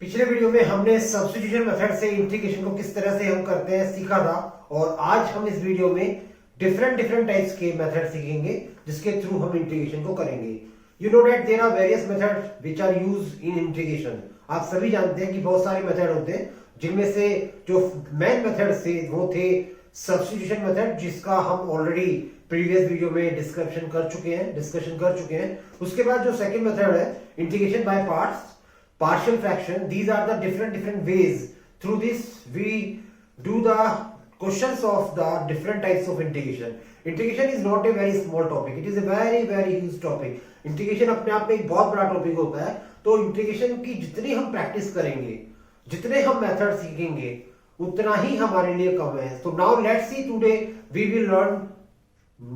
पिछले वीडियो में हमने सब्स्टिट्यूशन मेथड से इंटीग्रेशन को किस तरह से हम करते हैं सीखा था, और आज हम इस वीडियो में डिफरेंट टाइप्स के मेथड सीखेंगे जिसके थ्रू हम इंटीग्रेशन को करेंगे। You know that there are various method which are used in integration. आप सभी जानते हैं कि बहुत सारे मेथड होते हैं, जिनमें से जो मेन मेथड से वो थे सब्स्टिट्यूशन मेथड, जिसका हम ऑलरेडी प्रीवियस वीडियो में डिस्कशन कर चुके हैं। उसके बाद जो सेकंड मेथड है integration by parts, partial fraction, these are the different ways through this we do the questions of the different types of integration. Integration is not a very small topic, it is a very huge topic. Integration अपने आप में एक बहुत बड़ा topic होता है, तो integration की जितनी हम प्रैक्टिस करेंगे, जितने हम मेथड सीखेंगे, उतना ही हमारे लिए कम है। तो now let's see today we will learn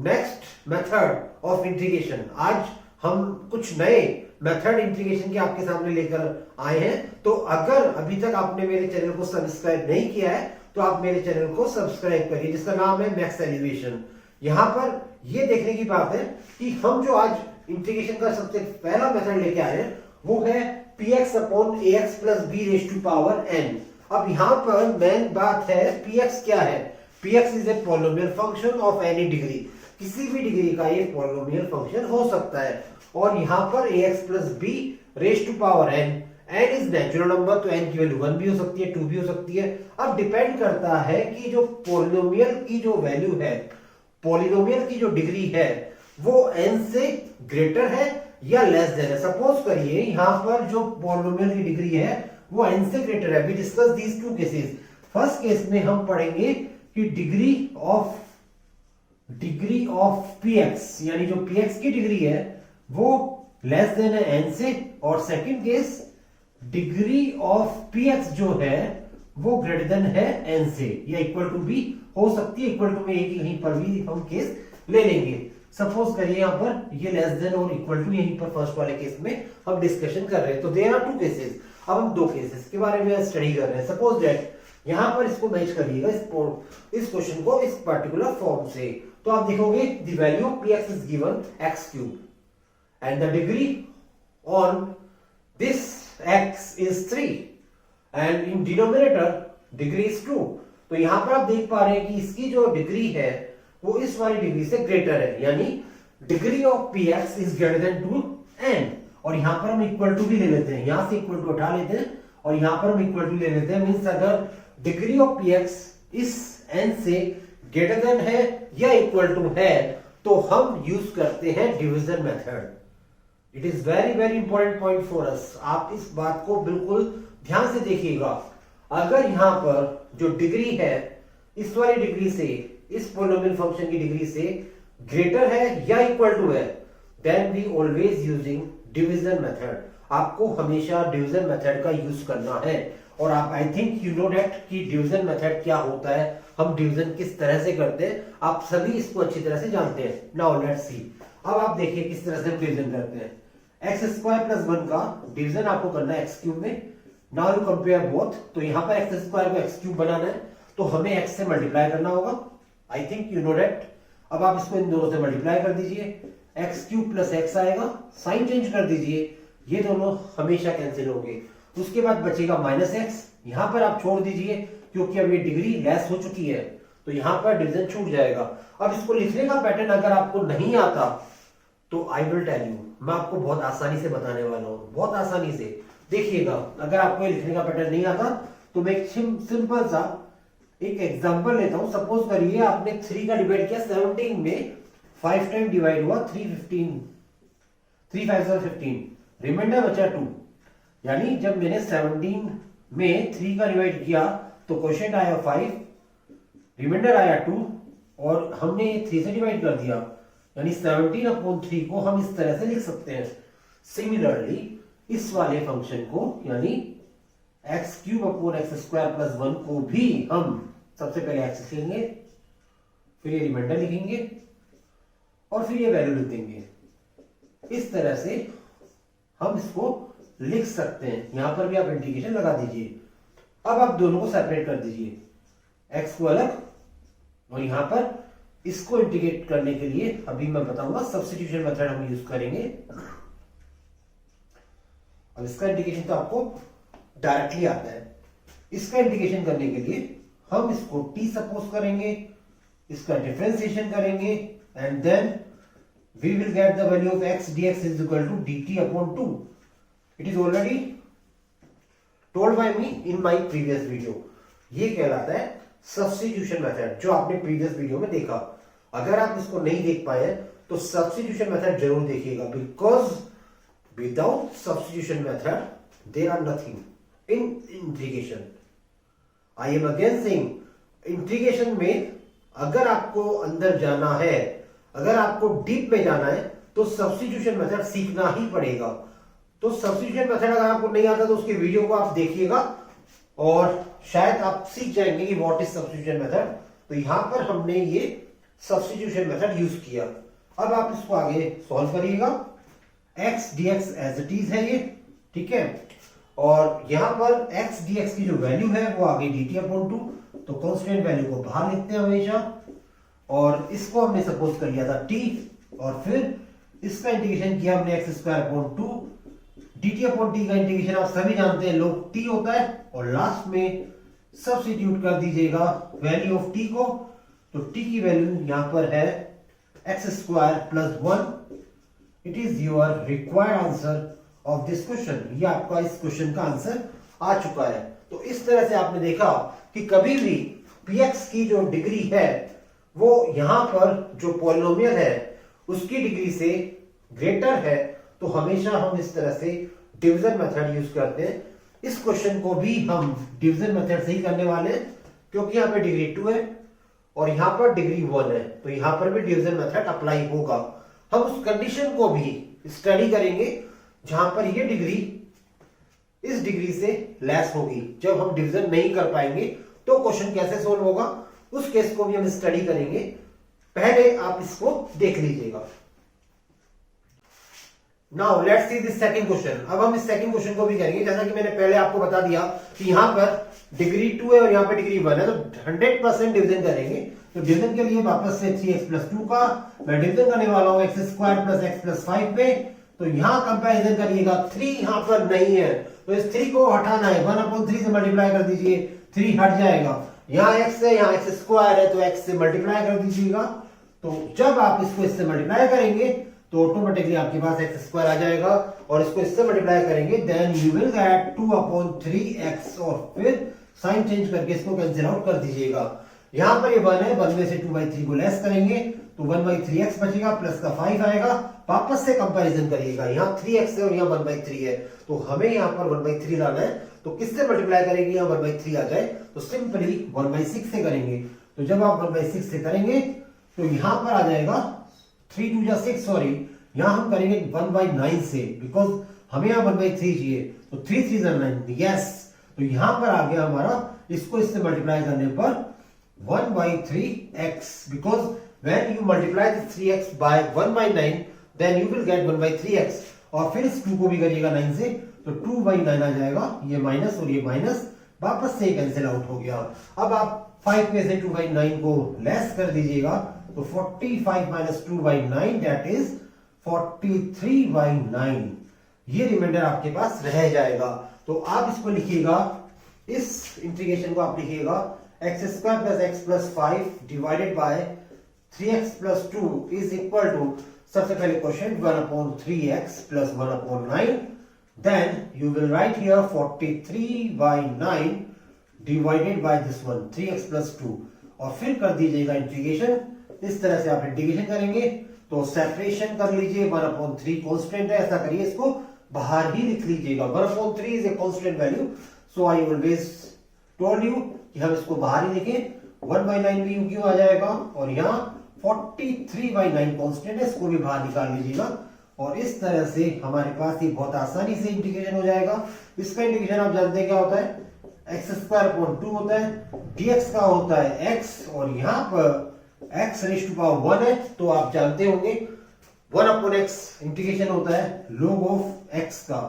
next method of integration. आज हम कुछ नए मेथड इंटीग्रेशन के आपके सामने लेकर आए हैं। तो अगर अभी तक आपने मेरे चैनल को सब्सक्राइब नहीं किया है तो आप मेरे चैनल को सब्सक्राइब करिए, जिसका नाम है मैक्स एलिवेशन। यहां पर यह देखने की बात है कि हम जो आज इंटीग्रेशन का सबसे पहला मेथड लेके आए हैं वो है px upon ax plus b raise to power n। अब यहां पर मेन बात है px क्या है। px is a polynomial function of any degree. किसी भी डिग्री का ये पॉलिनोमियल फंक्शन हो सकता है, और यहां पर ax plus b raise to power n, n is natural number, तो n की वैल्यू 1 भी हो सकती है, 2 भी हो सकती है। अब डिपेंड करता है कि जो पॉलिनोमियल की जो वैल्यू है, पॉलिनोमियल की जो डिग्री है, वो n से ग्रेटर है या लेस देन है। सपोज करिए यहां पर जो पॉलिनोमियल की डिग्री है वो n से ग्रेटर है। We discuss these two cases. First case में हम पढ़ेंगे कि डिग्री ऑफ px, यानी जो px की डिग्री है वो लेस देन है n से, और second case degree of px जो है वो ग्रेटर देन है n से, या इक्वल टू भी हो सकती है। इक्वल टू में एक यहीं पर भी हम केस ले लेंगे। सपोज करिए यहां पर ये लेस देन और इक्वल टू, यहीं पर फर्स्ट वाले केस में हम डिस्कशन कर रहे हैं। तो देयर आर टू केसेस। अब हम दो केसेस के बारे में स्टडी कर रहे हैं। सपोज दैट यहां पर इसको मैच करिएगा इस क्वेश्चन को इस पर्टिकुलर फॉर्म से, तो आप देखोगे the value of px is given x cube and the degree on this x is 3 and in denominator degree is 2। तो यहां पर आप देख पा रहे हैं कि इसकी जो डिग्री है वो इस वाली डिग्री से ग्रेटर है, यानी degree of px is greater than 2n। और यहां पर हम इक्वल टू भी ले लेते हैं, यहां से इक्वल टू उठा लेते हैं और यहां पर हम इक्वल टू ले लेते हैं। मींस अगर डिग्री ऑफ px इस n से ग्रेटर देन है या इक्वल टू है तो हम यूज करते हैं division method. It is very important point for us. आप इस बात को बिल्कुल ध्यान से देखिएगा। अगर यहां पर जो डिग्री है इस वाली डिग्री से, इस पॉलिनोमियल फंक्शन की डिग्री से ग्रेटर है या इक्वल टू है, then we always using division method. आपको हमेशा डिवीजन मेथड का यूज करना है। और आप आई थिंक यू नो दैट कि डिवीजन मेथड क्या होता है, हम डिवीजन किस तरह से करते हैं, आप सभी इसको अच्छी तरह से जानते हैं। नाउ लेट्स सी। अब आप देखिए किस तरह से हम डिवीजन करते हैं। एक्स स्क्वायर प्लस 1 का डिवीजन आपको करना है एक्स क्यूब में। Now you compare both. तो यहां पर एक्स स्क्वायर को एक्स क्यूब बनाना है तो हमें एक्स से मल्टीप्लाई करना होगा। आई थिंक यू नो दैट। अब आप इसको इन दोनों से मल्टीप्लाई कर दीजिए, एक्स क्यूब प्लस एक्स आएगा, साइन चेंज कर दीजिए, ये दोनों हमेशा कैंसिल होंगे। उसके बाद बचेगा माइनस एक्स, यहां पर आप छोड़ दीजिए क्योंकि अब ये डिग्री लेस हो चुकी है, तो यहां पर डिवीजन छूट जाएगा। अब इसको लिखने का पैटर्न अगर आपको नहीं आता तो आई विल टेल यू, मैं आपको बहुत आसानी से बताने वाला हूं, बहुत आसानी से। देखिएगा, अगर आपको लिखने का पैटर्न नहीं आता तो मैं एक सिंपल सा एक एग्जांपल लेता हूं। सपोज करिए आपने 3 का डिवाइड किया 17 में, 5 टाइम डिवाइड हुआ 3 5 15, रिमाइंडर बचा 2। यानी जब मैंने 17 में 3 का डिवाइड किया तो क्वोशिएंट आया 5, रिमाइंडर आया 2, और हमने 3 से डिवाइड कर दिया, यानी 17 अपॉन 3 को हम इस तरह से लिख सकते हैं। सिमिलरली इस वाले फंक्शन को, यानी x cube upon x square plus 1 को भी हम सबसे पहले एक्स लिखेंगे, फिर ये रिमाइंडर लिखेंगे और फिर ये वैल्यू लिख देंगे। इस तरह से हम इसको लिख सकते हैं। यहां पर भी आप इंटीग्रेशन लगा दीजिए। अब आप दोनों को सेपरेट कर दीजिए, एक्स को अलग, और यहां पर इसको इंटीग्रेट करने के लिए अभी मैं बताऊंगा सब्स्टिट्यूशन मेथड हम यूज करेंगे। अब इसका इंटीग्रेशन तो आपको डायरेक्टली आता है। इसका इंटीग्रेशन करने के लिए हम इसको t सपोज करेंगे, इसका डिफरेंशिएशन करेंगे and then we will get the value of x dx is equal to dt upon 2। It is already told by me in my previous video. ये कहलाता है सब्स्टिट्यूशन मेथड, जो आपने प्रीवियस वीडियो में देखा। अगर आप इसको नहीं देख पाए तो सब्स्टिट्यूशन मेथड जरूर देखिएगा, because without substitution method there are nothing in integration. I am again saying integration में अगर आपको अंदर जाना है, अगर आपको डीप में जाना है तो सब्स्टिट्यूशन मेथड सीखना ही पड़ेगा। तो सब्स्टिट्यूशन मेथड अगर आपको नहीं आता तो उसके वीडियो को आप देखिएगा और शायद आप सीख जाएंगे कि व्हाट इज सब्स्टिट्यूशन मेथड। तो यहां पर हमने ये सब्स्टिट्यूशन मेथड यूज किया। अब आप इसको आगे सॉल्व करिएगा। x dx as it is है ये, ठीक है। और यहां पर x dx की जो वैल्यू है वो आ गई dt अपॉन 2, तो कांस्टेंट वैल्यू को बाहर लिखते हैं हमेशा। और इसको हमने सपोज कर लिया था t, और फिर इसका इंटीग्रेशन किया हमने x square upon 2। dt upon t का इंटीग्रेशन आप सभी जानते हैं लोग t होता है, और लास्ट में सब्स्टिट्यूट कर दीजिएगा वैल्यू ऑफ t को। तो t की वैल्यू यहां पर है x square plus 1। It is your required answer of this question. ये आपका इस क्वेश्चन का आंसर आ चुका है। तो इस तरह से आपने देखा कि कभी भी px की जो डिग्री है वो यहां पर जो पॉलिनोमियल है उसकी डिग्री से ग्रेटर है, तो हमेशा हम इस तरह से डिवीजन मेथड यूज करते हैं। इस क्वेश्चन को भी हम डिवीजन मेथड से ही करने वाले हैं, क्योंकि यहाँ पे डिग्री 2 है और यहां पर डिग्री 1 है, तो यहां पर भी डिवीजन मेथड अप्लाई होगा। हम उस कंडीशन को भी स्टडी करेंगे जहां पर ये डिग्री इस डिग्री से लेस होगी। जब हम डिवीजन नहीं कर पाएंगे तो क्वेश्चन कैसे सोल्व होगा, उस केस को भी हम स्टडी करेंगे। पहले आप इसको देख लीजिएगा। Now let's see this second question. अब हम इस सेकंड क्वेश्चन को भी करेंगे। जैसा कि मैंने पहले आपको बता दिया कि यहां पर डिग्री 2 है और यहां पर डिग्री 1 है, तो 100% डिवीजन करेंगे। तो डिवीजन के लिए वापस से 3x प्लस 2 का मैं डिवीजन करने वाला हूं x square plus x plus 5 पे। तो यहां कंपैरिजन करिएगा, 3 यहां पर नहीं है तो इस 3 को हटाना है, 1/3 से मल्टीप्लाई कर दीजिए, 3 हट जाएगा। यहां x है, यहां x स्क्वायर है, तो x से मल्टीप्लाई कर दीजिएगा। तो जब आप इसको इससे मल्टीप्लाई करेंगे तो ऑटोमेटिकली आपके पास x स्क्वायर आ जाएगा, और इसको इससे मल्टीप्लाई करेंगे then you will gate 2/3x, और फिर साइन चेंज करके इसको कैंसिल आउट कर दीजिएगा। यहां पर ये 1 है, 1 में से 2/3 को लेस करेंगे तो 1/3x बचेगा, प्लस का 5 आएगा। वापस से कंपैरिजन करिएगा, यहां 3x है और यहां 1/3 है, तो हमें यहां पर 1/3 लाना है। तो किससे मल्टीप्लाई करेंगे, यहां 1/3 आ जाए तो सिंपली 1/6 से करेंगे। तो जब आप 1/6 से करेंगे तो यहां पर आ जाएगा 3 2 जा 6, सॉरी यहां हम करेंगे 1/9 से, बिकॉज हमें यहां 1/3 चाहिए। तो 3 3 जा 9, यस। तो यहां पर आ गया हमारा, इसको इससे मल्टीप्लाई करने पर 1/3x, because when you multiply the 3x by 1/9 then you will get 1/3x, और फिर इस 2 को भी करिएगा 9 से तो 2/9 आ जाएगा, ये माइनस और ये माइनस वापस से कैंसिल आउट हो गया। अब आप 5 में से 2/9 को लेस कर दीजिएगा तो 45 माइनस 2/9 दैट इज 43/9, ये रिमाइंडर आपके पास रह जाएगा। तो आप इसको लिखिएगा, इस इंटीग्रेशन को आप लिखिएगा x square plus x plus 5 divided by 3x plus 2 is equal to, सबसे पहले question 1/3x plus 1/9, then you will write here 43/9 divided by this one 3x plus 2, और फिर कर दीजिएगा इंटीग्रेशन। इस तरह से आप इंटीग्रेशन करेंगे तो सेपरेशन कर लीजिए, 1/3 कांस्टेंट है, ऐसा करिए इसको बाहर ही लिख लीजिएगा। 1/3 is a constant value, so I always told you कि हम इसको बाहर ही लिखें। 1/9 भी क्यों आ जाएगा, और यहाँ 43/9 कांस्टेंट है, इसको भी बाहर निकाल लीजिएगा। और इस तरह से हमारे पास ये बहुत आसानी से इंटीग्रेशन हो जाएगा। इसका इंटीग्रेशन आप जानते हैं क्या होता है, x² होता है, dx का होता है x, और यहाँ पर x⁻1 है, तो आप जानते होंगे 1/x इंटीग्रेशन होता है log ऑफ x का।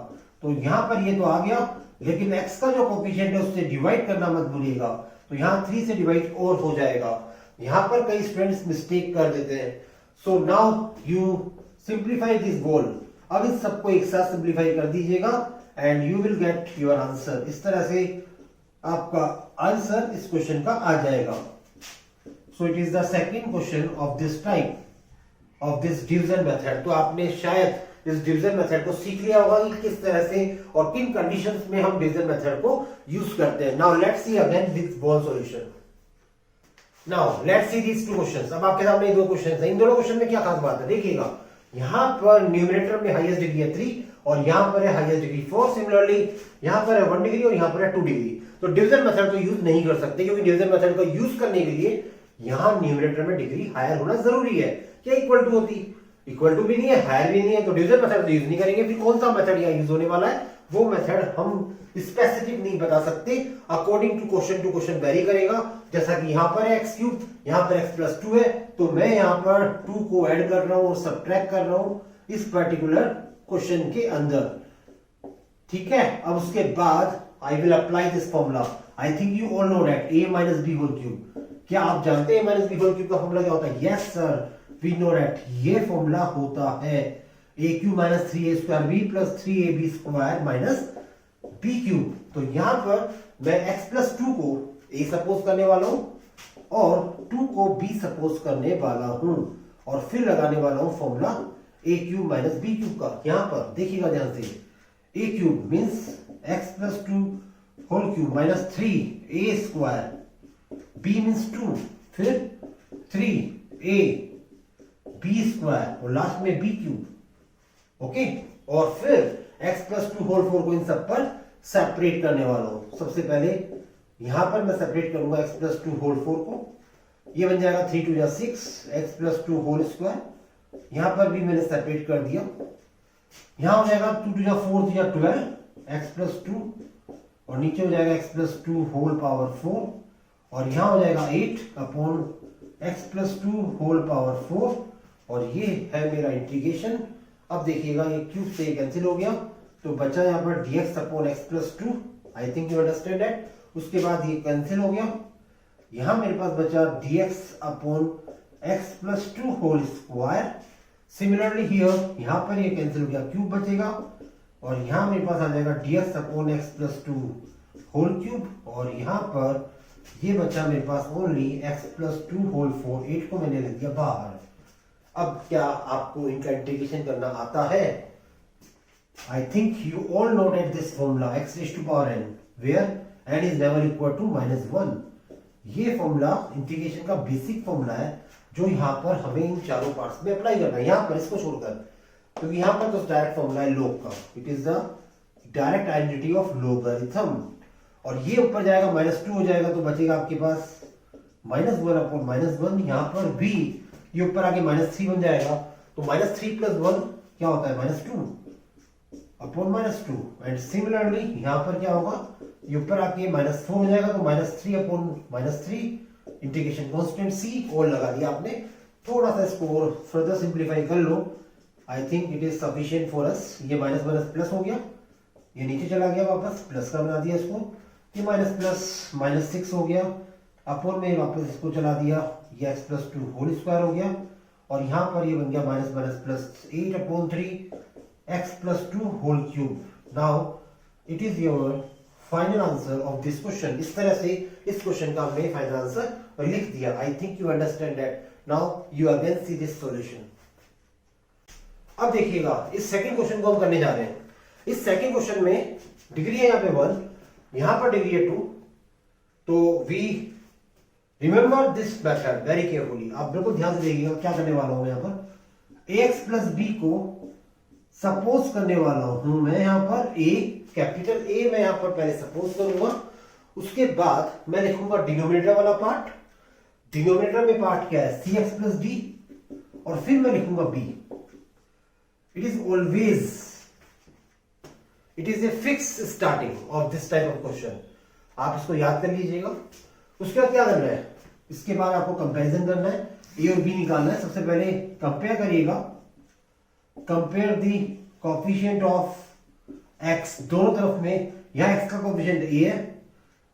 तो यहाँ पर ये तो आ गया, लेकिन x का जो कोफिशिएंट है उससे डिवाइड करना मत भूलिएगा। तो यहाँ 3 से डिवाइड और हो जाएगा। यहाँ पर कई स्टूडेंट्स मिस्टेक कर देते हैं। सो now you simplify this goal. अब इस सबको एक साथ सिंप्लीफाई कर दीजिएगा and you will get your answer. इस तरह से आपका आंसर इस क्वेश्चन का आ जाएगा। सो it is the second question of this type of this division method. तो आपने शायद इस डिवीजन मेथड को सीख लिया होगा कि किस तरह से और किन कंडीशंस में हम डिवीजन मेथड को यूज करते हैं। Now let's see again this ball solution. Now let's see these two questions. अब आपके सामने दो क्वेश्चंस हैं। इन दोनों क्वेश्चन में क्या खास बात है, देखिएगा यहां पर न्यूमरेटर में हाईएस्ट डिग्री है 3 और यहां पर है हाईएस्ट डिग्री 4। सिमिलरली यहां पर है 1 डिग्री और यहां पर है 2 डिग्री। तो डिवीजन मेथड को यूज नहीं कर सकते, क्योंकि डिवीजन मेथड को यूज करने के लिए यहां न्यूमरेटर में डिग्री हायर होना जरूरी है। क्या इक्वल टू होती, इक्वल टू भी नहीं है, हायर भी नहीं है, तो डिवीजन मेथड यूज नहीं करेंगे। फिर कौन सा मेथड यहां यूज होने वाला है, वो मेथड हम स्पेसिफिक नहीं बता सकते, अकॉर्डिंग टू क्वेश्चन वेरी करेगा। जैसा कि यहां पर है x क्यूब, यहां पर x प्लस 2 है, तो मैं यहां पर 2 को ऐड कर रहा हूं और सब्ट्रैक्ट कर रहा हूं इस पर्टिकुलर क्वेश्चन के अंदर। ठीक है, अब उसके बाद I will apply this formula. I think you all know that a minus B whole cube. क्या आप जानते हैं a minus B whole cube का फॉर्मूला क्या होता है? Yes sir, we know that. ये फॉर्मूला होता है a cube minus 3a square b plus 3ab square minus b cube. तो यहां पर मैं x प्लस 2 को a सपोज करने वाला हूं और 2 को b सपोज करने वाला हूं और फिर लगाने वाला हूं formula a cube minus b cube का। यहां पर देखिएगा ध्यान से, a cube means x plus 2 whole cube minus 3a square, b means 2, फिर 3a b स्क्वायर और लास्ट में b क्यूब। ओके, और फिर x प्लस 2 होल 4 को इन सब पर सेपरेट करने वाला हूं। सबसे पहले यहां पर मैं सेपरेट करूंगा x प्लस 2 होल 4 को, ये बन जाएगा 3 2 6 x प्लस 2 होल स्क्वायर। यहां पर भी मैंने सेपरेट कर दिया, यहां हो जाएगा 2 2 4 3 12 x प्लस 2 और नीचे हो जाएगा x प्लस 2 होल पावर 4 और यहां हो जाएगा 8 upon x plus 2 whole power 4 और ये है मेरा इंटीग्रेशन। अब देखिएगा ये क्यूब से कैंसिल हो गया, तो बचा यहाँ पर dx upon x plus 2। I think you understand that. उसके बाद ये कैंसिल हो गया, यहां मेरे पास बचा dx upon x plus 2 whole square. Similarly here यहां पर ये कैंसिल हो गया, क्यूब बचेगा और यहां मेरे पास आ जाएगा dx upon x plus 2 whole cube और यहां पर ये बचा मेरे पास ओनली x प्लस 2 होल 4। 8 को मैंने लिख दिया बाहर। अब क्या आपको इनका इंटीग्रेशन करना आता है? I think you all know that this formula x raised to power n where n is never equal to -1। ये फॉर्मूला इंटीग्रेशन का बेसिक फॉर्मूला है जो यहाँ पर हमें इन चारों पार्ट्स में अप्लाई करना है, यहाँ पर इसको छोड़कर, क्योंकि यहाँ पर तो डायरेक्ट फॉर्मूला है लोग का। It is the direct identity of logarithm और ये ऊपर जाएगा -2 हो जाएगा, तो बचेगा आपके पास -1 अपॉन -1। यहाँ पर भी ये ऊपर आके -3 बन जाएगा, तो -3 प्लस 1 क्या होता है -2 अपॉन -2। एंड सिमिलरली यहां पर क्या होगा, ये ऊपर आके -4 हो जाएगा, तो -3 अपॉन -3 इंटीग्रेशन कांस्टेंट c और लगा दिया आपने। थोड़ा सा इसको और फर्दर सिंप्लीफाई कर लो, I think it is sufficient for us. ये माइनस माइनस प्लस हो गया, ये नीचे चला गया वापस, प्लस का बना दिया इसको, ये माइनस प्लस -6 हो गया, अपॉन में वापस इसको चला दिया, ये x प्लस 2 होल स्क्वायर हो गया और यहां पर ये बन गया minus minus plus 8 upon 3 x plus 2 whole cube. Now it is your final answer of this question. इस तरह से इस क्वेश्चन का हमने फाइनल आंसर लिख दिया। I think you understand that. Now you again see this solution. अब देखिएगा इस सेकंड क्वेश्चन को हम करने जा रहे हैं। इस सेकंड क्वेश्चन में डिग्री है यहाँ पे 1, यहाँ पर डिग्री है 2। तो we remember this method very carefully. आप बिल्कुल ध्यान से देखिएगा क्या करने वाला हूं। यहाँ पर ax प्लस b को सपोज करने वाला हूं मैं, यहां पर a कैपिटल A मैं यहां पर पहले सपोज करूंगा, उसके बाद मैं लिखूंगा डिनोमिनेटर वाला पार्ट। डिनोमिनेटर में पार्ट क्या है, cx प्लस d और फिर मैं लिखूंगा b। It is always, it is a fix starting of this type of question. आप इसको याद कर लीजिएगा। उसके बाद क्या करना है, इसके बाद आपको कंपैरिजन करना है, a और b निकालना है। सबसे पहले कंपेयर करिएगा, compare the coefficient of x दोनों तरफ में। यहां x का कोफिशिएंट a है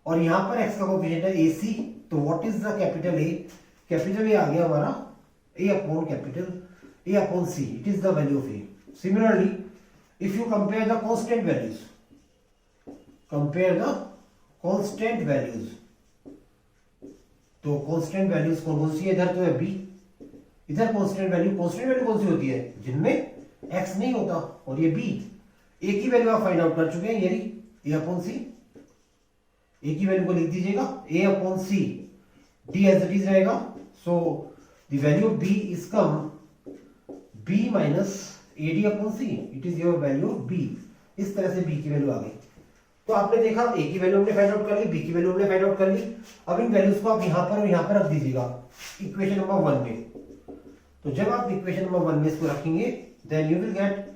और यहां पर x का कोफिशिएंट है ac। तो what is the capital A? Capital A आ गया हमारा a upon capital A upon c। It is the value of a। Similarly if you compare the constant values, compare the constant values. तो constant values कौन कौन सी है? इधर तो है B, इधर कांस्टेंट वैल्यू कौन सी होती है? जिनमें एक्स नहीं होता, और ये बी। एक ही वैल्यू आप फाइंड आउट कर चुके हैं, ये ए अपॉन सी। एक ही वैल्यू को लिख दीजिएगा, A upon C, D as it is रहेगा। So the value of B is come B minus A D upon C, it is your value of B. इस तरह से बी की वैल्यू आ गई। तो आपने देखा ए की वैल्यू हमने फाइंड आउट कर ली, बी की वैल्यू हमने फाइंड आउट कर ली। अब इन वैल्यूज को आप यहां पर और यहां पर रख दीजिएगा इक्वेशन नंबर 1 में। तो जब आप इक्वेशन नंबर 1 में इसको रखेंगे, then you will get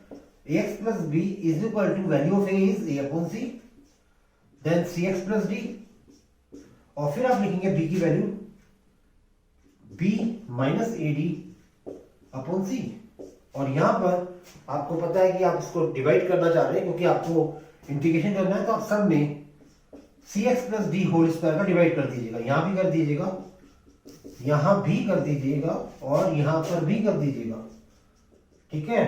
ax plus b is equal to value of a is a upon c, then cx plus d, और फिर आप लिखेंगे b की value b minus A D upon C. और यहां पर आपको पता है कि आप इसको डिवाइड करना चाह रहे हैं, क्योंकि आपको इंटीग्रेशन करना है, तो आप सब में cx plus D whole square का डिवाइड कर दीजिएगा। यहां भी कर दीजिएगा, यहां भी कर दीजिएगा, और यहां पर भी कर दीजिएगा, ठीक है।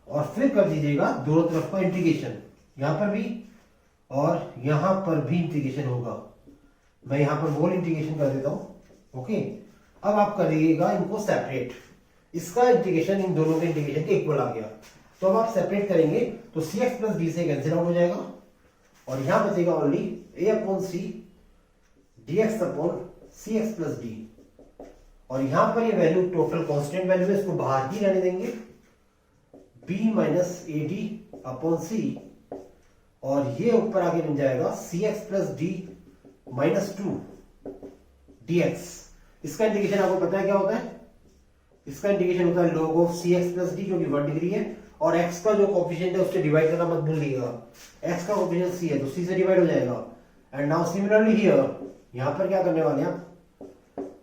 और फिर कर दीजिएगा दोनों तरफ का इंटीग्रेशन, यहां पर भी और यहां पर भी इंटीग्रेशन होगा। मैं यहां पर वोल इंटीग्रेशन कर देता हूं, ओके। अब आप करिएगा इनको सेपरेट, इसका इंटीग्रेशन इन दोनों के इंटीग्रेशन के इक्वल आ गया। तो अब आप सेपरेट करेंगे तो सी एक्स प्लस डी से कैंसिल आउट हो जाएगा, और यहां बचेगा only A upon C D X upon C X plus D. और यहां पर ये वैल्यू टोटल कांस्टेंट वैल्यू है, इसको बाहर ही रहने देंगे, b minus A D upon C, और ये ऊपर आगे बन जाएगा C X plus D minus 2 D X. इसका इंटीग्रेशन आपको पता है क्या होता है? इसका इंटीग्रेशन होता है log of C X plus D, जो कि 1 डिग्री है, और x का जो कोफिशिएंट है उससे डिवाइड करना मत भूलिएगा। x का कोफिशिएंट c है तो c से डिवाइड हो जाएगा। एंड नाउ सिमिलरली हियर, यहां पर क्या करने वाले हैं आप?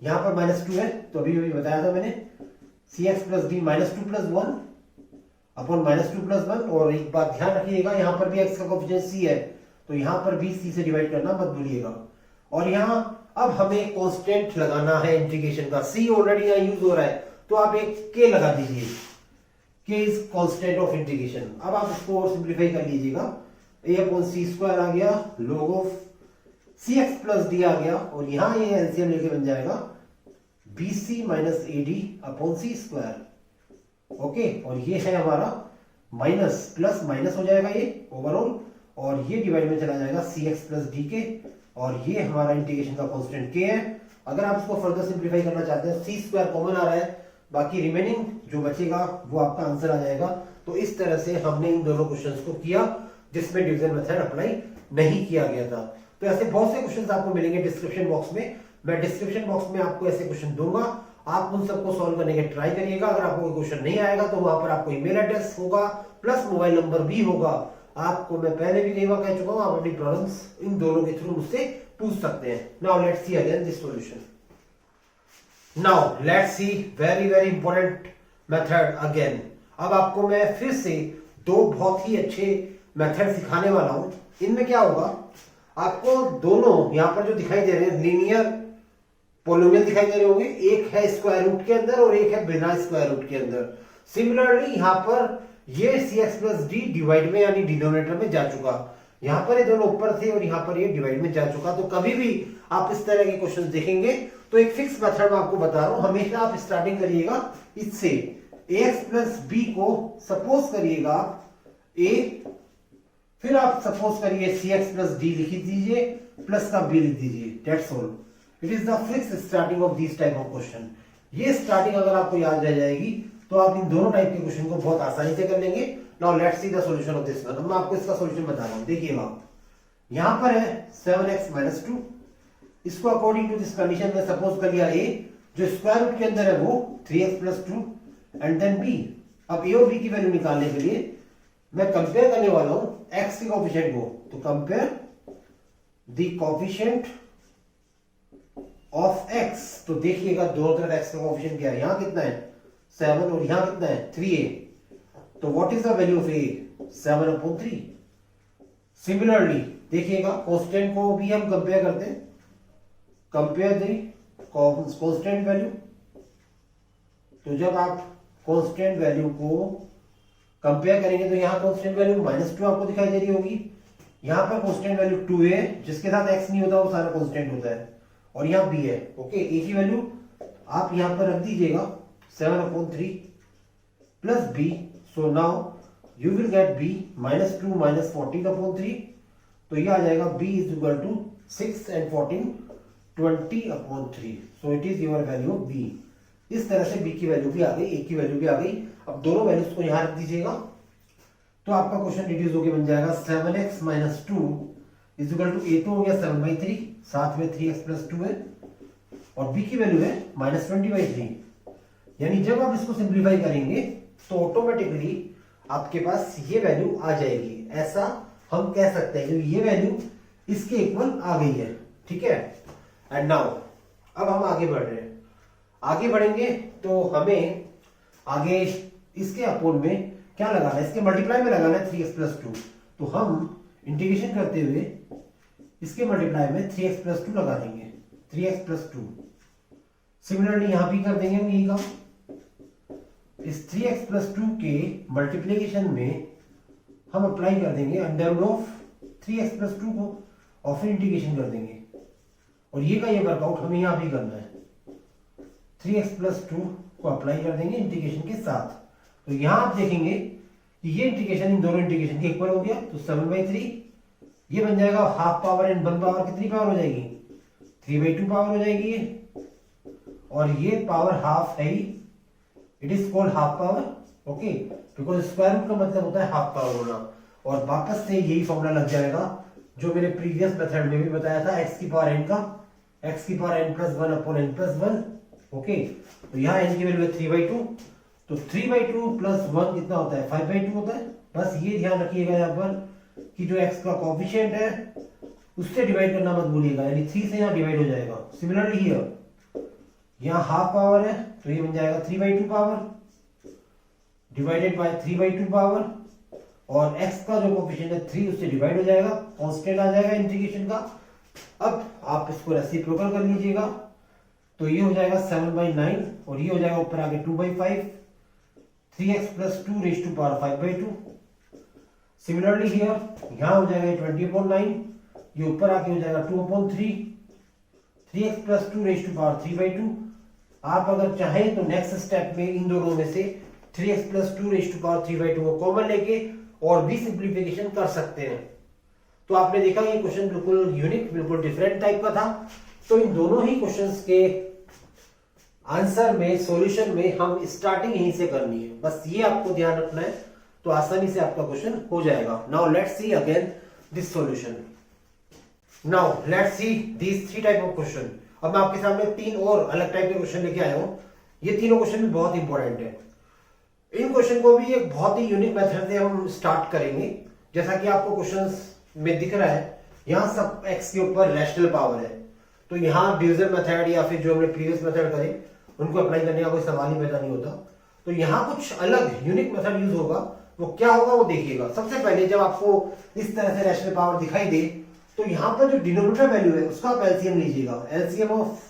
यहां पर -2 है, तो अभी बताया था मैंने, C X plus D -2 plus 1 upon -2 plus 1। और एक बात ध्यान रखिएगा, यहां पर भी x का कोफिशिएंट c है, तो यहां पर भी c से डिवाइड करना मत भूलिएगा। और यहां अब हमें कांस्टेंट लगाना है इंटीग्रेशन का, c ऑलरेडी यहां यूज हो रहा है, तो आप एक k लगा दीजिए, k is constant of integration. अब आप इसको और सिंपलीफाई कर लीजिएगा, a अपॉन सी स्क्वायर आ गया, log of C X plus D आ गया, और यहां ये एलसीएम लेके बन जाएगा bc minus A D upon C square, okay. और ये है हमारा माइनस प्लस माइनस हो जाएगा ये ओवरऑल, और ये डिवाइड में चला जाएगा सी एक्स प्लस डी के, और ये हमारा इंटीग्रेशन का कांस्टेंट k है। अगर आप इसको फर्दर सिंपलीफाई करना चाहते हैं, सी स्क्वायर कॉमन आ रहा है, बाकी रिमेनिंग जो बचेगा वो आपका आंसर आ जाएगा। तो इस तरह से हमने इन दोनों क्वेश्चंस को किया जिसमें डिवीजन मेथड अप्लाई नहीं किया गया था। तो ऐसे बहुत से क्वेश्चंस आपको मिलेंगे डिस्क्रिप्शन बॉक्स में, मैं डिस्क्रिप्शन बॉक्स में आपको ऐसे क्वेश्चन दूंगा, आप उन सबको सॉल्व करने के ट्राई करिएगा। अगर आपको कोई क्वेश्चन नहीं आएगा तो वहां पर आपको ईमेल एड्रेस होगा प्लस मोबाइल नंबर भी होगा। आपको मैं पहले भी कई बार कह चुका हूं, आप अपनी प्रॉब्लम्स इन दोनों के थ्रू मुझसे पूछ सकते हैं। Now let's see again this solution. Now let's C very important method again. अब आपको मैं फिर से दो बहुत ही अच्छे मेथड सिखाने वाला हूं। इनमें क्या होगा, आपको दोनों यहां पर जो दिखाई दे रहे हैं लीनियर पोलिनोमियल दिखाई दे रहे होंगे, एक है स्क्वायर रूट के अंदर और एक है बिना स्क्वायर रूट के अंदर। सिमिलरली यहां पर ये सी एक्स प्लस डी डिवाइड में यानी डिनोमिनेटर में जा चुका, यहां पर ये दोनों ऊपर थे और यहां पर ये डिवाइड में जा चुका। तो कभी भी आप इस तरह के क्वेश्चन देखेंगे तो एक फिक्स मेथड में आपको बता रहा हूं, हमेशा आप स्टार्टिंग करिएगा इससे, ax प्लस बी को सपोज करिएगा a, फिर आप सपोज करिए सी एक्स प्लस डी लिख दीजिए, प्लस का b लिख दीजिए, that's all. It is the fix starting of this type of question. ये स्टार्टिंग अगर आपको याद रह जाएगी तो आप इन दोनों टाइप के क्वेश्चन को बहुत आसानी से कर लेंगे। Now let's see the solution of this one. मैं आपको इसका सॉल्यूशन बता रहा हूं, देखिएगा यहां पर है 7x माइनस 2, इसको अकॉर्डिंग टू दिस कंडीशन में सपोज कर लिया a, जो स्क्वायर रूट के अंदर है वो 3x plus 2 and then b। अब a और b की वैल्यू निकालने के लिए मैं कंपेयर करने वाला हूं x के कोएफिशिएंट को, तो compare the coefficient of x। तो देखिएगा दोनों तरफ x का कोएफिशिएंट क्या है, यहां कितना है 7 और यहां कितना है 3a। तो what is the value of a, 7/3। Similarly देखिएगा कांस्टेंट को भी हम कंपेयर करते हैं, कंपेयर द कांस्टेंट वैल्यू। तो जब आप कांस्टेंट वैल्यू को कंपेयर करेंगे तो यहां कांस्टेंट वैल्यू -2 आपको दिखाई दे रही होगी, यहाँ पर कांस्टेंट वैल्यू 2a है, जिसके साथ x नहीं होता वो सारा कांस्टेंट होता है, और यहाँ b है। ओके, a की वैल्यू आप यहाँ पर रख दीजिएगा 7/3 plus b, so now you will get b -2 -14/3, तो ये आ जाएगा b is equal to 6 and 14 20/3, so it is your value b। इस तरह से b की वैल्यू भी आ गई, a की वैल्यू भी आ गई। अब दोनों वैल्यूज को यहाँ रख दीजिएगा, तो आपका क्वेश्चन रिड्यूस होकर बन जाएगा 7x - 2 is equal to a तो हो गया 7/3, साथ में 3x + 2 है, और b की वैल्यू है -20/3। यानी जब आप इसको सिंप्लीफाई करेंगे तो ऑटोमेटिकली आपके पास ये वैल्यू आ जाएगी, ऐसा हम कह सकते हैं, क्योंकि ये वैल्यू इसके इक्वल आ गई है। ठीक है, एंड नाउ अब हम आगे बढ़ रहे हैं। आगे बढ़ेंगे तो हमें आगे इसके अपोन में क्या लगाना है, इसके मल्टीप्लाई में लगाना है 3x + 2, तो हम इंटीग्रेशन करते हुए इसके मल्टीप्लाई में 3x + 2 लगा देंगे, 3x + 2। सिमिलरली यहां भी कर देंगे हम यही काम, इस 3x + 2 के मल्टीप्लीकेशन में हम अप्लाई कर देंगे अंडर ऑफ 3x + 2 को, और फिर इंटीग्रेशन कर देंगे, और ये का ये वर्कआउट हमें यहां भी करना है। 3x + 2 को अप्लाई कर देंगे इंटीग्रेशन के साथ, तो यहां आप देखेंगे कि ये इंटीग्रेशन इन दोनों इंटीग्रेशन के इक्वल हो गया, तो 7/3 ये बन जाएगा हाफ पावर एंड 1 पावर कितनी पावर हो जाएगी, 3/2 पावर हो जाएगी ये, और ये पावर हाफ है ही, it is called half power. Okay, because square root का मतलब होता है हाफ पावर होना, और वापस से यही फॉर्मूला लग जाएगा जो मैंने प्रीवियस मेथड में भी बताया था, x की पावर n का, x की पावर n + 1/n + 1। ओके, तो यहाँ n की वैल्यू है 3/2, तो 3/2 + 1 कितना होता है, 5/2 होता है। बस ये ध्यान रखिएगा यहाँ पर कि जो x का कोएफिशिएंट है उससे डिवाइड करना मत भूलिएगा, यानी 3 से यहाँ डिवाइड हो जाएगा। सिमिलरली हियर यहाँ हाफ पावर है, तो ये बन जाएगा 3/2 पावर डिवाइडेड बाय 3/2 पावर, और x का जो कोएफिशिएंट है 3 उससे डिवाइड हो जाएगा, कांस्टेंट आ जाएगा इंटीग्रेशन का। अब आप इसको रेसिप्रोकल कर लीजिएगा, तो ये हो जाएगा 7/9, और ये हो जाएगा ऊपर आके 2/5, 3x + 2 raised to power 5/2। Similarly here यहाँ हो जाएगा 20/9, ये ऊपर आके हो जाएगा 2/3, 3x + 2 raised to power 3/2। आप अगर चाहें तो नेक्स्ट स्टेप में इन दोनों में से 3x + 2 raised to power 3/2 को कॉमन लेके और भी सिंप्लीफिकेशन कर सकते हैं। तो आपने देखा ये क्वेश्चन बिल्कुल यूनिक, बिल्कुल डिफरेंट टाइप का था। तो इन दोनों ही क्वेश्चंस के आंसर में, सॉल्यूशन में हम स्टार्टिंग यहीं से करनी है, बस ये आपको ध्यान रखना है, तो आसानी से आपका क्वेश्चन हो जाएगा। Now let's see again this solution. Now let's see these 3 type of question. अब मैं आपके सामने 3 और अलग टाइप के क्वेश्चन लेके आया हूं। ये तीनों क्वेश्चन भी बहुत इंपॉर्टेंट है। इन क्वेश्चन को भी एक बहुत ही यूनिक मेथड से हम स्टार्ट करेंगे। जैसा कि आपको क्वेश्चंस में दिख रहा है, यहाँ सब x के ऊपर रैशनल पावर है, तो यहाँ डिवीजन मेथड या फिर जो हमने प्रीवियस मेथड करे उनको अप्लाई करने का कोई सवाल ही पैदा नहीं होता। तो यहाँ कुछ अलग यूनिक मेथड यूज होगा, वो क्या होगा वो देखिएगा। सबसे पहले जब आपको इस तरह से रैशनल पावर दिखाई दे, तो यहाँ पर जो डिनोमिनेटर वैल्यू है उसका आप एलसीएम लीजिएगा। एलसीएम ऑफ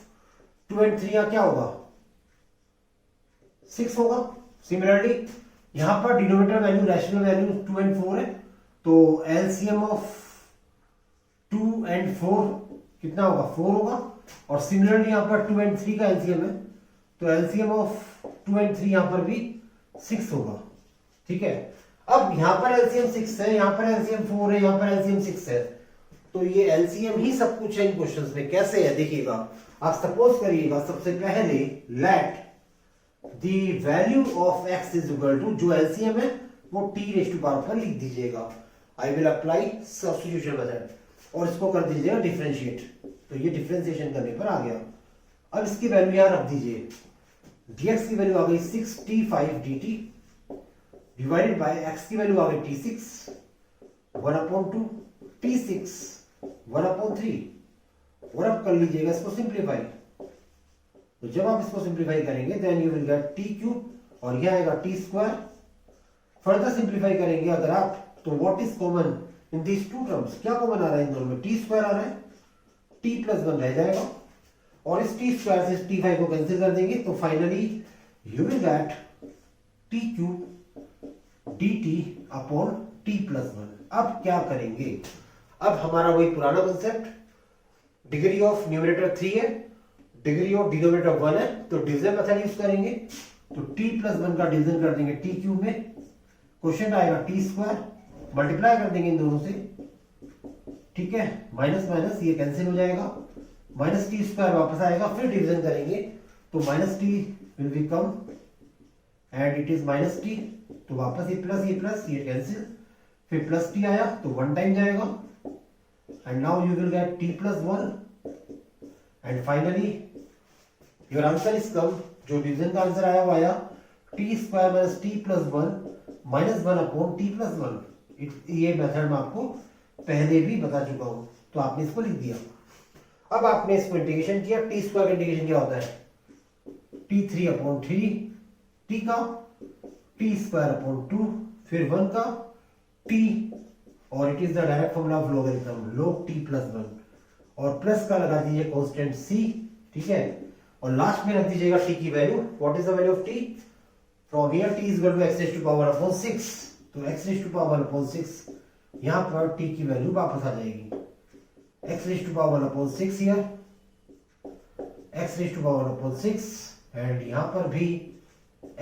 2 and 3 क्या होगा, 6 होगा। सिमिलरली यहाँ पर denominator value, rational value 2 and 4 है, तो एलसीएम ऑफ 2 and 4 कितना होगा, 4 होगा। और सिमिलरली यहाँ पर 2 and 3 का एलसीएम है, तो एलसीएम ऑफ 2 and 3 यहाँ पर भी 6 होगा। ठीक है, अब यहाँ पर एलसीएम 6 है, यहाँ पर एलसीएम 4 है, यहाँ पर एलसीएम 6 है, तो ये एलसीएम ही सब कुछ है इन क्वेश्चंस में। कैसे है देखिएगा, आप सपोज करिएगा सबसे पहले let the value of x is equal to, जो एलसीएम है वो t रेज़ टू पावर पर लिख दीजिएगा। I will apply substitution method, और इसको कर दीजिएगा डिफरेंशिएट, तो ये डिफरेंशिएशन करने पर आ गया। अब इसकी वैल्यू यहां रख दीजिए, dx की वैल्यू आ गई 6t5 dt divided by x की वैल्यू आ गई t6 1/2 t6 1/3, और अब कर लीजिएगा इसको सिंप्लीफाई। तो जब आप इसको सिंप्लीफाई करेंगे then you will gate t3, और यह आएगा t²। फर्दर सिंप्लीफाई करेंगे अगर आप, तो what is common in these two terms, क्या कॉमन आ रहा है इन दोनों में, t² आ रहा है, t + 1 रह जाएगा, और इस t² से इस t5 को कैंसिल कर देंगे, तो finally you will gate t³ dt/t + 1। अब क्या करेंगे, अब हमारा वही पुराना कंसेप्ट, डिग्री ऑफ न्यूमरेटर 3 है, डिग्री ऑफ डिनोमिनेटर 1 है, तो डिवीजन मेथड यूज करेंगे। तो t प्लस 1 का डिवीजन कर देंगे t क्यूब में, क्वेश्चन आएगा t स्क्वायर, मल्टीप्लाई कर देंगे इन दोनों से, ठीक है, माइनस माइनस ये कैंसिल हो जाएगा, माइनस टी स्क्वायर वापस आएगा, फिर डिवीजन करेंगे तो minus T will become and it is minus T, तो वापस ये प्लस ये कैंसिल, फिर प्लस टी आया तो 1 टाइम जाएगा and now you will gate t plus 1 and finally your answer is come, जो डिवीजन का आंसर आया वो आया T square minus T plus 1 minus 1 upon T plus 1। ये मेथड मैं आपको पहले भी बता चुका हूं, तो आपने इसको लिख दिया। अब आपने इसको इंटीग्रेशन किया, टी स्क्वायर का इंटीग्रेशन क्या होता है, t3 अपॉन 3, टी का टी स्क्वायर अपॉन 2, फिर 1 का t, और it is the direct formula of logarithm log t plus 1, और प्लस का लगा दीजिए कांस्टेंट c, ठीक है, और लास्ट में रख दीजिएगा t की वैल्यू। What is the value of t, from here t is equal to x raise to power upon 6, तो x raise to power upon 6, यहां पर t की वैल्यू वापस आ जाएगी, x raise to power upon 6 here, x raise to power upon 6, and यहां पर भी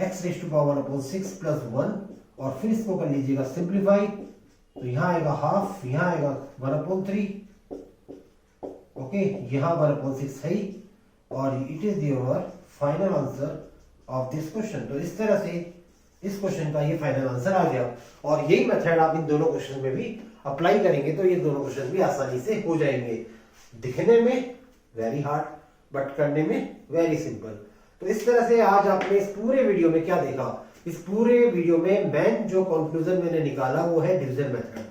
x raise to power upon 6 plus 1, और फिर इसको कर लीजिएगा सिंप्लीफाई, तो यहां आएगा हाफ, यहां आएगा 1 अपॉन 3, ओके, यहां 1 अपॉन 6 है, और it is your final answer of this question. तो इस तरह से इस क्वेश्चन का ये फाइनल आंसर आ गया, और यही मेथड आप इन दोनों क्वेश्चन में भी अप्लाई करेंगे तो ये दोनों क्वेश्चन भी आसानी से हो जाएंगे। दिखने में वेरी हार्ड बट करने में वेरी सिंपल। तो इस तरह से आज आपने इस पूरे वीडियो में क्या देखा, इस पूरे वीडियो में मेन जो कंक्लूजन मैंने निकाला वो है डिवीजन मेथड।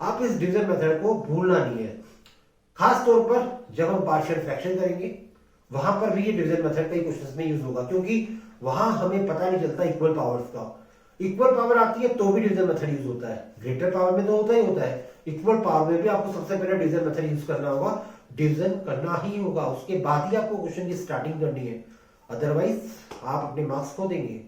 आप इस डिवीजन मेथड को भूलना नहीं है, खास तौर पर जब हम पार्शियल फ्रैक्शन करेंगे वहां पर भी ये डिवीजन मेथड कई क्वेश्चंस में यूज होगा, क्योंकि वहां हमें पता नहीं चलता इक्वल पावर्स का। इक्वल पावर आती है तो भी डिवीजन मेथड यूज होता है, ग्रेटर पावर में तो होता ही होता है, इक्वल पावर में भी आपको सबसे पहले डिवीजन मेथड यूज करना होगा, डिवीजन करना ही होगा, उसके बाद ही आपको क्वेश्चन की स्टार्टिंग करनी है, अदरवाइज आप अपने मार्क्स खो देंगे।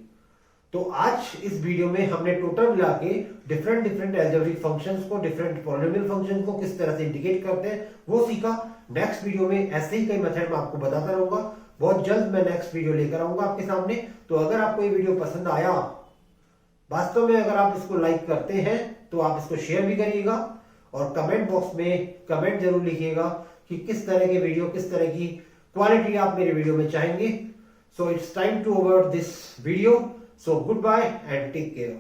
तो आज इस वीडियो में हमने टोटल मिला के डिफरेंट अलजेब्रिक फंक्शंस को, डिफरेंट पॉलिनोमियल फंक्शंस को किस तरह से इंडिकेट करते हैं वो सीखा। नेक्स्ट वीडियो में ऐसे ही कई मेथड मैं आपको बताता रहूंगा, बहुत जल्द मैं नेक्स्ट वीडियो लेकर आऊंगा आपके सामने। तो अगर आपको ये वीडियो पसंद आया, वास्तव में अगर आप इसको लाइक करते हैं तो आप इसको शेयर भी करिएगा, और कमेंट बॉक्स में कमेंट जरूर लिखिएगा कि किस तरह के वीडियो, किस तरह की क्वालिटी आप मेरे वीडियो में चाहेंगे। So it's time to over this video, so goodbye and take care.